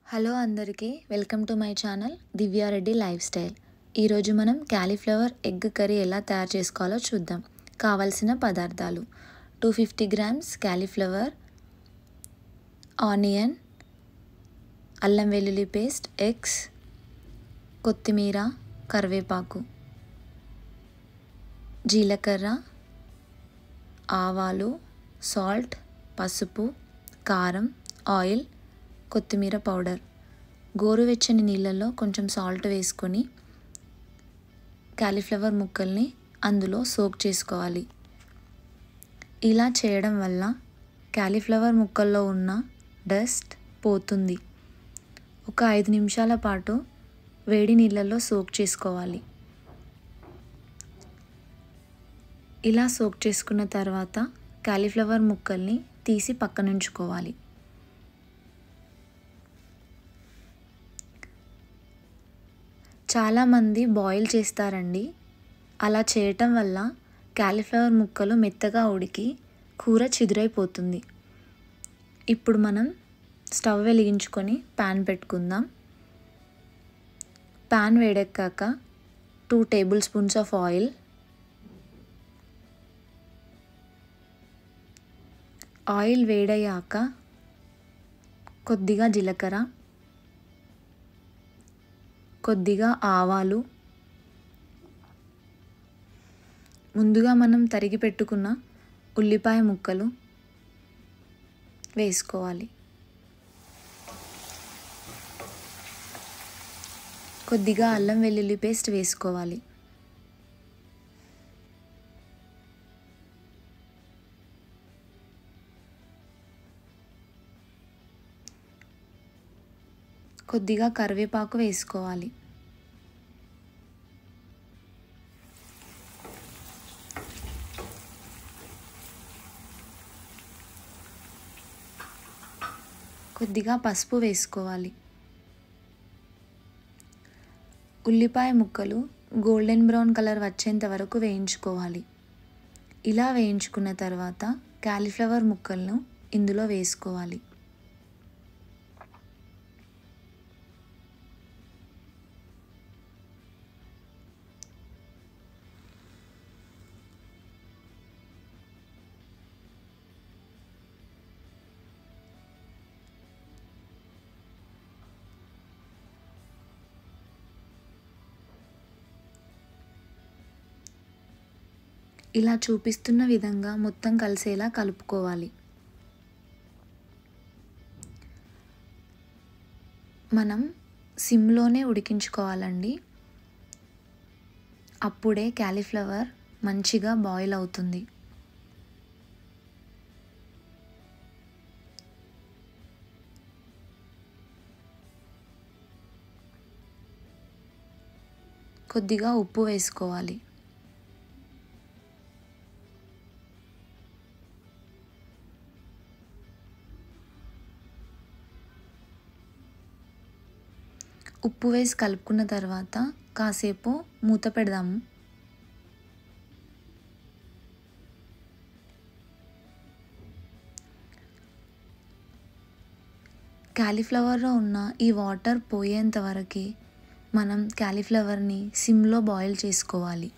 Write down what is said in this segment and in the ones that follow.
Hello అందరికీ welcome to my channel Divya Reddy life style. ఈరోజు మనం క్యాలీఫ్లవర్ ఎగ్ కర్రీ ఎలా తయారు చేసుకోవాలో చూద్దాం. కావలసిన పదార్థాలు: 250 గ్రామ్స్ క్యాలీఫ్లవర్, ఆనియన్, అల్లం వెల్లుల్లి పేస్ట్, ఎగ్స్, కొత్తిమీర, కరివేపాకు, జీలకర్ర, ఆవాలు, సాల్ట్, పసుపు, కారం, ఆయిల్, కొత్తిమీర పౌడర్. గోరువెచ్చని నీళ్ళల్లో కొంచెం సాల్ట్ వేసుకొని క్యాలీఫ్లవర్ ముక్కల్ని అందులో సోక్ చేసుకోవాలి. ఇలా చేయడం వల్ల క్యాలీఫ్లవర్ ముక్కల్లో ఉన్న డస్ట్ పోతుంది. ఒక 5 నిమిషాల పాటు వేడి నీళ్ళల్లో సోక్ చేసుకోవాలి. ఇలా సోక్ చేసుకున్న తర్వాత క్యాలీఫ్లవర్ ముక్కల్ని తీసి పక్కనుంచుకోవాలి. చాలామంది బాయిల్ చేస్తారండి. అలా చేయటం వల్ల క్యాలీఫ్లవర్ ముక్కలు మెత్తగా ఉడికి కూర చిదురైపోతుంది. ఇప్పుడు మనం స్టవ్ వెలిగించుకొని ప్యాన్ పెట్టుకుందాం. ప్యాన్ వేడెక్కాక 2 table spoons of oil, oil వేడయ్యాక కొద్దిగా జీలకర్ర, కొద్దిగా ఆవాలు, ముందుగా మనం తరిగి పెట్టుకున్న ఉల్లిపాయ ముక్కలు వేసుకోవాలి. కొద్దిగా అల్లం వెల్లుల్లి పేస్ట్ వేసుకోవాలి. కొద్దిగా కరివేపాకు వేసుకోవాలి. కొద్దిగా పసుపు వేసుకోవాలి. ఉల్లిపాయ ముక్కలు గోల్డెన్ బ్రౌన్ కలర్ వచ్చేంత వరకు వేయించుకోవాలి. ఇలా వేయించుకున్న తర్వాత క్యాలీఫ్లవర్ ముక్కలను ఇందులో వేసుకోవాలి. ఇలా చూపిస్తున్న విధంగా మొత్తం కలిసేలా కలుపుకోవాలి. మనం సిమ్లోనే ఉడికించుకోవాలండి. అప్పుడే క్యాలీఫ్లవర్ మంచిగా బాయిల్ అవుతుంది. కొద్దిగా ఉప్పు వేసుకోవాలి. ఉప్పు వేసి కలుపుకున్న తర్వాత కాసేపు మూత పెడదాము. క్యాలీఫ్లవర్లో ఉన్న ఈ వాటర్ పోయేంత వరకు మనం క్యాలీఫ్లవర్ని సిమ్లో బాయిల్ చేసుకోవాలి.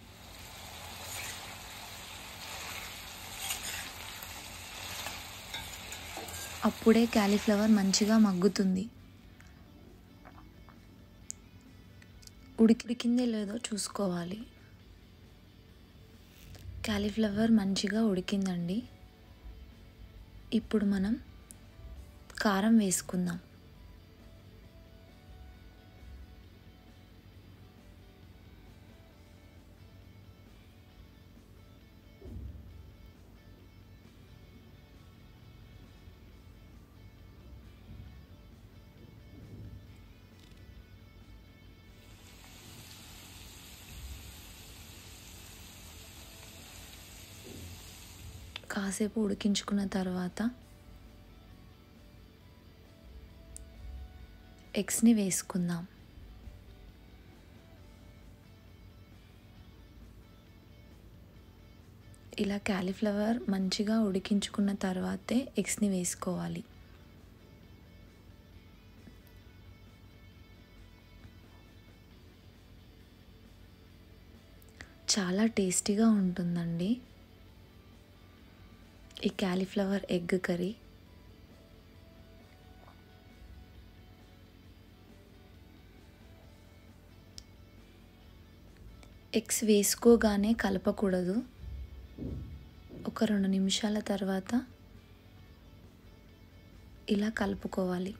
అప్పుడే క్యాలీఫ్లవర్ మంచిగా మగ్గుతుంది. ఉడికిందో లేదో చూసుకోవాలి. క్యాలీఫ్లవర్ మంచిగా ఉడికిందండి. ఇప్పుడు మనం కారం వేసుకుందాం. కాసేపు ఉడికించుకున్న తర్వాత ఎగ్స్ని వేసుకుందాం. ఇలా క్యాలీఫ్లవర్ మంచిగా ఉడికించుకున్న తర్వాతే ఎగ్స్ని వేసుకోవాలి. చాలా టేస్టీగా ఉంటుందండి ఈ క్యాలీఫ్లవర్ ఎగ్ కర్రీ. ఎగ్స్ వేసుకోగానే కలపకూడదు. ఒక 2 నిమిషాల తర్వాత ఇలా కలుపుకోవాలి.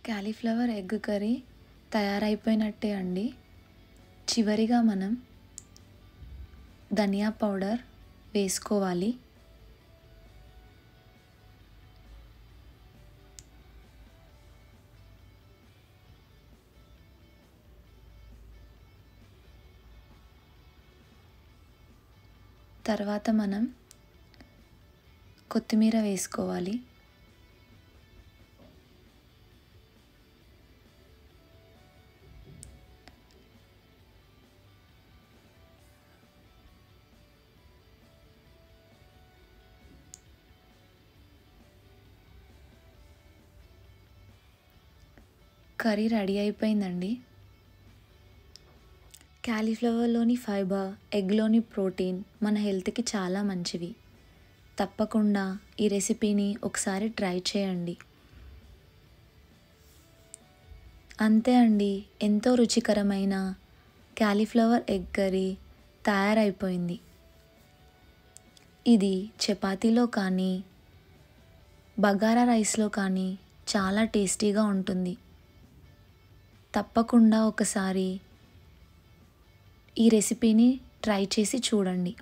క్యాలీఫ్లవర్ ఎగ్ కర్రీ తయారైపోయినట్టే అండి. చివరిగా మనం ధనియా పౌడర్ వేసుకోవాలి. తర్వాత మనం కొత్తిమీర వేసుకోవాలి. కర్రీ రెడీ అయిపోయిందండి. క్యాలీఫ్లవర్లోని ఫైబర్, ఎగ్లోని ప్రోటీన్ మన హెల్త్కి చాలా మంచివి. తప్పకుండా ఈ రెసిపీని ఒకసారి ట్రై చేయండి. అంతే అండి, ఎంతో రుచికరమైన క్యాలీఫ్లవర్ ఎగ్ కర్రీ తయారైపోయింది. ఇది చపాతీలో కానీ బగారా రైస్లో కానీ చాలా టేస్టీగా ఉంటుంది. తప్పకుండా ఒకసారి ఈ రెసిపీని ట్రై చేసి చూడండి.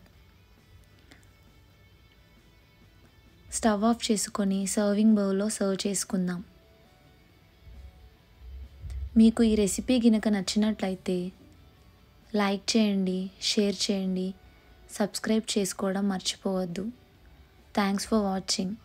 స్టవ్ ఆఫ్ చేసుకొని సర్వింగ్ బౌల్లో సర్వ్ చేసుకుందాం. మీకు ఈ రెసిపీ గినక నచ్చినట్లయితే లైక్ చేయండి, షేర్ చేయండి, సబ్స్క్రైబ్ చేసుకోవడం మర్చిపోవద్దు. Thanks for watching.